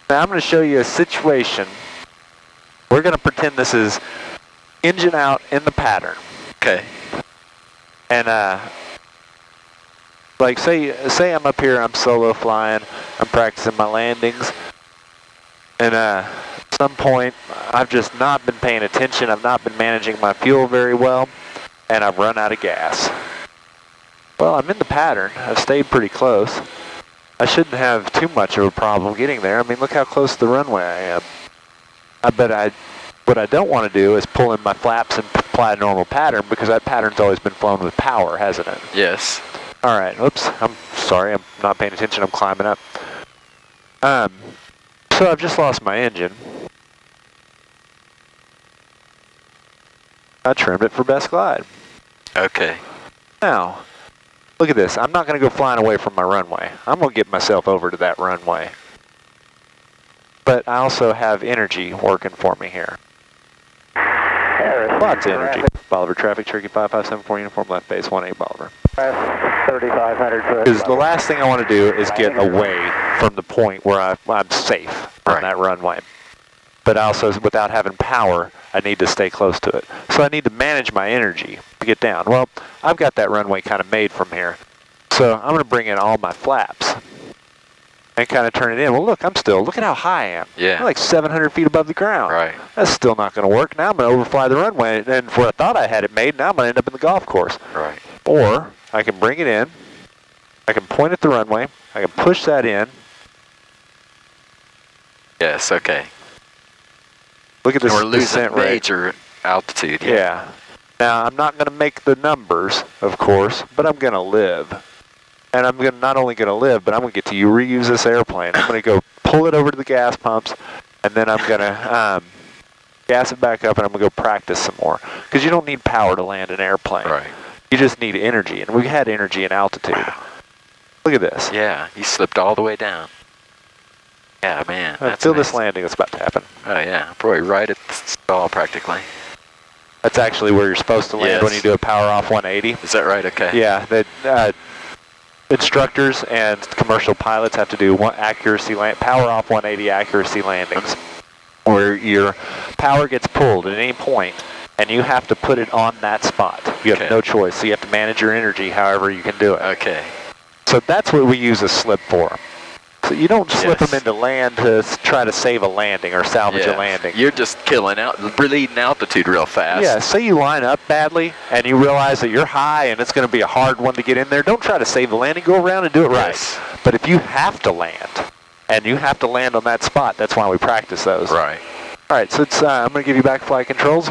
Now I'm going to show you a situation. We're going to pretend this is engine out in the pattern. Okay. And like say I'm up here, I'm solo flying, I'm practicing my landings, and at some point I've just not been paying attention, I've not been managing my fuel very well, and I've run out of gas. Well, I'm in the pattern, I've stayed pretty close. I shouldn't have too much of a problem getting there. I mean, look how close to the runway I am. What I don't want to do is pull in my flaps and apply a normal pattern, because that pattern's always been flown with power, hasn't it? Yes. All right, oops, I'm sorry, I'm not paying attention, I'm climbing up. So I've just lost my engine. I trimmed it for best glide. Okay. Now, look at this, I'm not going to go flying away from my runway. I'm going to get myself over to that runway. But I also have energy working for me here. Lots of energy. Bolivar traffic, Cherokee 5574, uniform left base, 18 Bolivar. 3,500 foot. Because the last thing I want to do is get away from the point where I'm safe on that runway. But also, without having power, I need to stay close to it. So I need to manage my energy to get down. Well, I've got that runway kind of made from here. So I'm going to bring in all my flaps and kind of turn it in. Well, look at how high I am. Yeah. I'm like 700 feet above the ground. Right. That's still not going to work. Now I'm going to overfly the runway, and for I thought I had it made, now I'm going to end up in the golf course. Right. Or I can bring it in, I can point at the runway, I can push that in. Yes, okay. Look at this We're losing descent rate. major altitude. Yeah. Now, I'm not going to make the numbers, of course, but I'm going to live. And I'm not only going to live, but I'm going to get to reuse this airplane. I'm going to go pull it over to the gas pumps, and then I'm going to gas it back up, and I'm going to go practice some more. Because you don't need power to land an airplane. Right. You just need energy, and we've had energy in altitude. Wow. Look at this. Yeah, you slipped all the way down. Yeah, man. I feel this landing that's about to happen. Oh, yeah. Probably right at the stall, practically. That's actually where you're supposed to land when you do a power off 180. Is that right? Okay. Yeah. Instructors and commercial pilots have to do power off 180 accuracy landings, where your power gets pulled at any point, and you have to put it on that spot. You have no choice. So you have to manage your energy however you can do it. Okay. So that's what we use a slip for. So you don't slip them into land to try to save a landing or salvage a landing. You're just bleeding altitude real fast. Yeah, say you line up badly and you realize that you're high and it's going to be a hard one to get in there. Don't try to save the landing. Go around and do it right. But if you have to land, and you have to land on that spot, that's why we practice those. Right. All right, so I'm going to give you back flight controls.